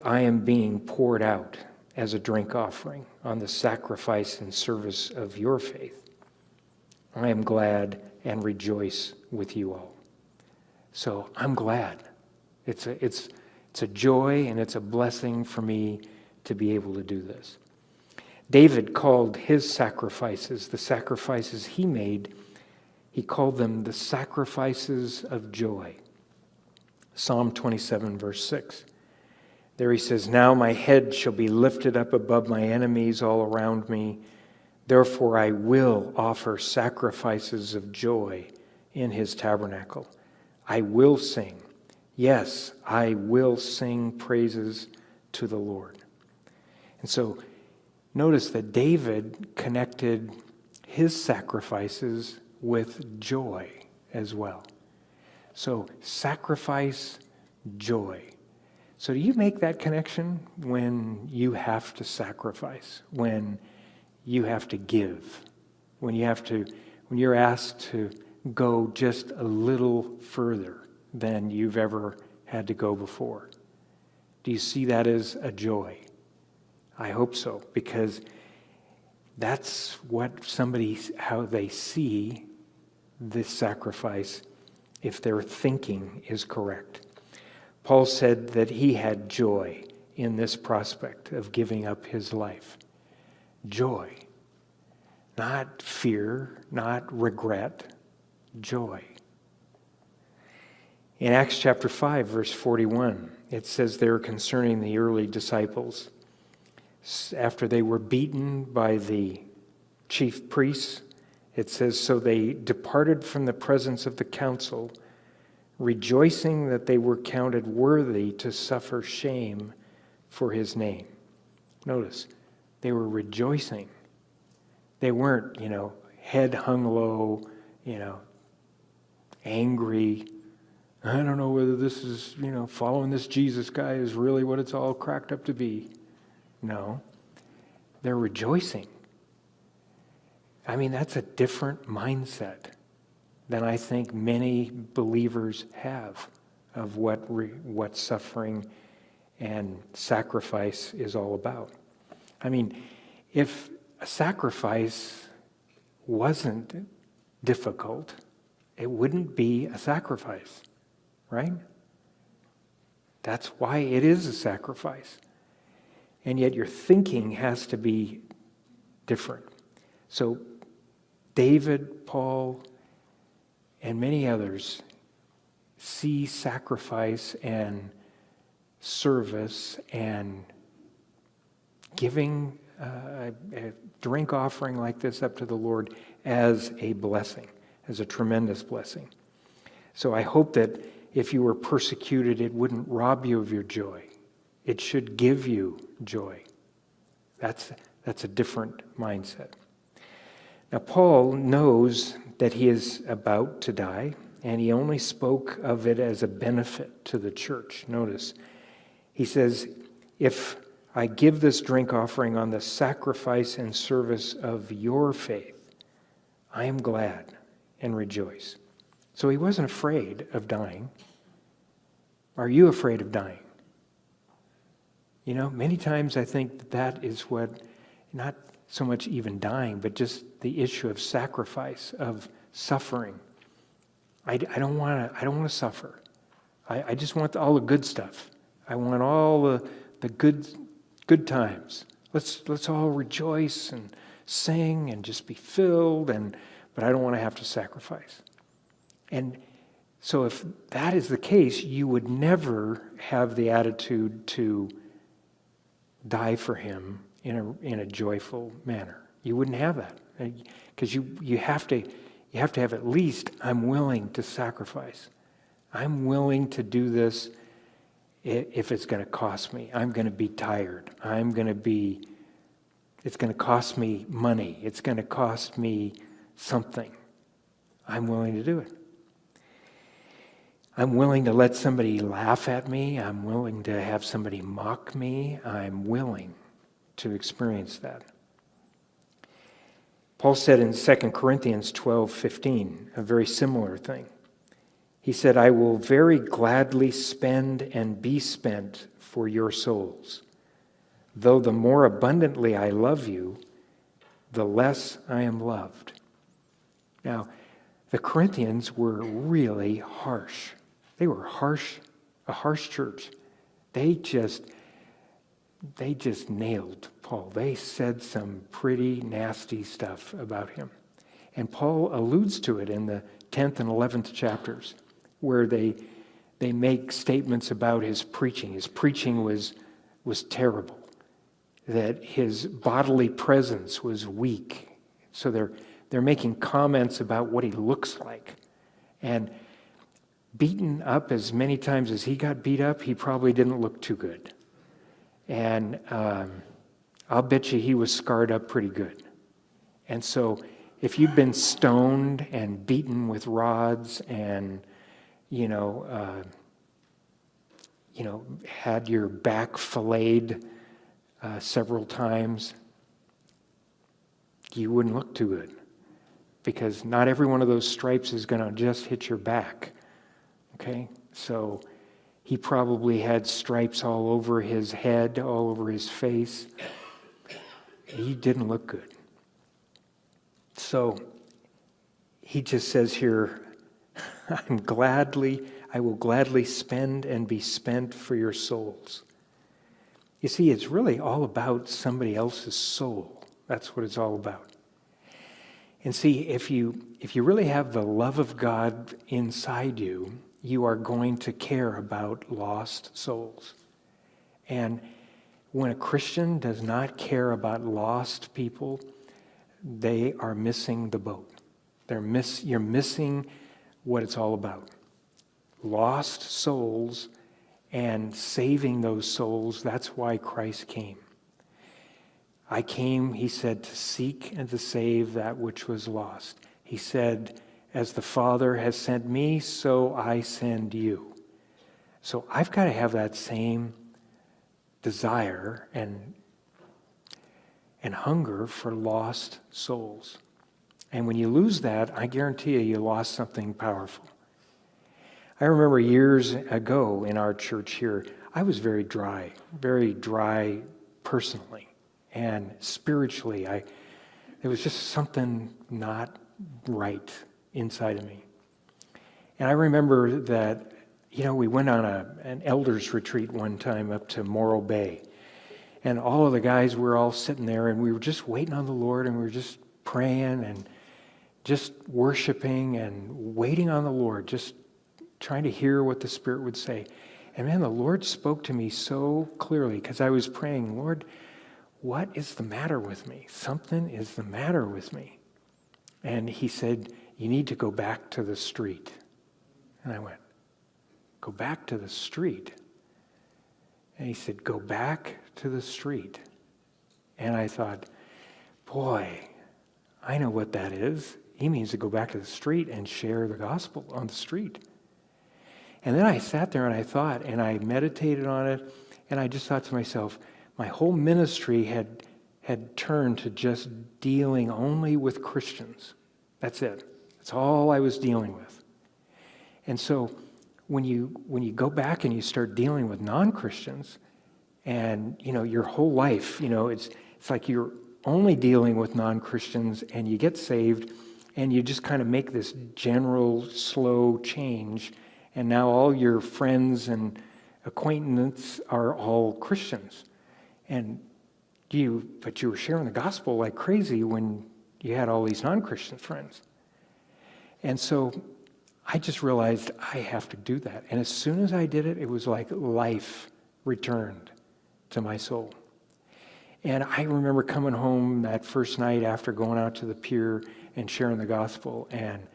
I am being poured out as a drink offering on the sacrifice and service of your faith. I am glad and rejoice with you all. So I'm glad. It's a joy and it's a blessing for me to be able to do this. David called his sacrifices, the sacrifices he made, he called them the sacrifices of joy. Psalm 27, verse 6. There he says, now my head shall be lifted up above my enemies all around me. Therefore I will offer sacrifices of joy in his tabernacle. I will sing. Yes, I will sing praises to the Lord. And so notice that David connected his sacrifices with joy as well. So sacrifice, joy. So do you make that connection when you have to sacrifice, when you have to give, when you're asked to go just a little further than you've ever had to go before? Do you see that as a joy? I hope so, because that's how they see this sacrifice if their thinking is correct. Paul said that he had joy in this prospect of giving up his life. Joy. Not fear, not regret. Joy. In Acts chapter 5, verse 41, it says there concerning the early disciples, after they were beaten by the chief priests, it says, so they departed from the presence of the council, rejoicing that they were counted worthy to suffer shame for his name. Notice, they were rejoicing. They weren't, head hung low, angry. I don't know whether this is, following this Jesus guy is really what it's all cracked up to be. No, they're rejoicing. I mean, that's a different mindset than I think many believers have of what suffering and sacrifice is all about. I mean, if a sacrifice wasn't difficult, it wouldn't be a sacrifice, right? That's why it is a sacrifice. And yet your thinking has to be different. So David, Paul, and many others see sacrifice and service and giving a drink offering like this up to the Lord as a blessing, as a tremendous blessing. So I hope that if you were persecuted, it wouldn't rob you of your joy. It should give you joy. That's a different mindset. Now, Paul knows that he is about to die, and he only spoke of it as a benefit to the church. Notice, he says, if I give this drink offering on the sacrifice and service of your faith, I am glad and rejoice. So he wasn't afraid of dying. Are you afraid of dying? Many times I think that is what, not so much even dying, but just the issue of sacrifice, of suffering. I don't want to suffer. I just want all the good stuff. I want all the good times. Let's all rejoice and sing and just be filled, but I don't want to have to sacrifice. And so if that is the case, you would never have the attitude to die for him in a joyful manner. You wouldn't have that, because you have to have at least, I'm willing to sacrifice. I'm willing to do this if it's going to cost me. I'm going to be tired. It's going to cost me money. It's going to cost me something. I'm willing to do it. I'm willing to let somebody laugh at me. I'm willing to have somebody mock me. I'm willing to experience that. Paul said in 2 Corinthians 12:15 a very similar thing. He said, I will very gladly spend and be spent for your souls. Though the more abundantly I love you, the less I am loved. Now, the Corinthians were really harsh. They were a harsh church. They just nailed Paul. They said some pretty nasty stuff about him. And Paul alludes to it in the 10th and 11th chapters, where they make statements about his preaching. His preaching was terrible, that his bodily presence was weak. So they're making comments about what he looks like. And beaten up as many times as he got beat up, he probably didn't look too good. And I'll bet you he was scarred up pretty good. And so if you've been stoned and beaten with rods and, had your back filleted several times, you wouldn't look too good, because not every one of those stripes is going to just hit your back. Okay? So he probably had stripes all over his head, all over his face. He didn't look good. So he just says here, I will gladly spend and be spent for your souls. You see, it's really all about somebody else's soul. That's what it's all about. And see, if you really have the love of God inside you, you are going to care about lost souls. And when a Christian does not care about lost people, they are missing the boat. You're missing what it's all about. Lost souls and saving those souls, that's why Christ came. I came, he said, to seek and to save that which was lost. He said, as the Father has sent me, so I send you. So I've got to have that same desire and hunger for lost souls. And when you lose that, I guarantee you lost something powerful. I remember years ago in our church here, I was very dry personally. And spiritually, there was just something not right inside of me. And I remember that, we went on an elders retreat one time up to Morro Bay. And all of the guys were all sitting there, and we were just waiting on the Lord, and we were just praying and just worshiping and waiting on the Lord, just trying to hear what the Spirit would say. And man, the Lord spoke to me so clearly, because I was praying, Lord, what is the matter with me? Something is the matter with me. And he said, you need to go back to the street. And I went, go back to the street? And he said, go back to the street. And I thought, boy, I know what that is. He means to go back to the street and share the gospel on the street. And then I sat there and I thought, and I meditated on it, and I just thought to myself, my whole ministry had turned to just dealing only with Christians. That's it. That's all I was dealing with. And so when you go back and you start dealing with non-Christians, and your whole life, it's like you're only dealing with non-Christians, and you get saved, and you just kind of make this general slow change, and now all your friends and acquaintances are all Christians. But you were sharing the gospel like crazy when you had all these non-Christian friends. And so I just realized I have to do that. And as soon as I did it, it was like life returned to my soul. And I remember coming home that first night after going out to the pier and sharing the gospel, and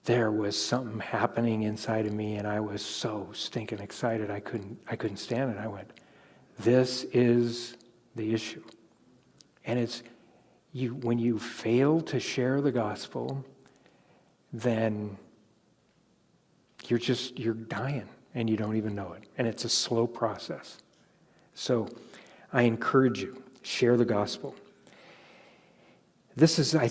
there was something happening inside of me, and I was so stinking excited I couldn't stand it. I went, this is the issue. And it's when you fail to share the gospel, then you're dying and you don't even know it. And it's a slow process. So I encourage you, share the gospel. This is, I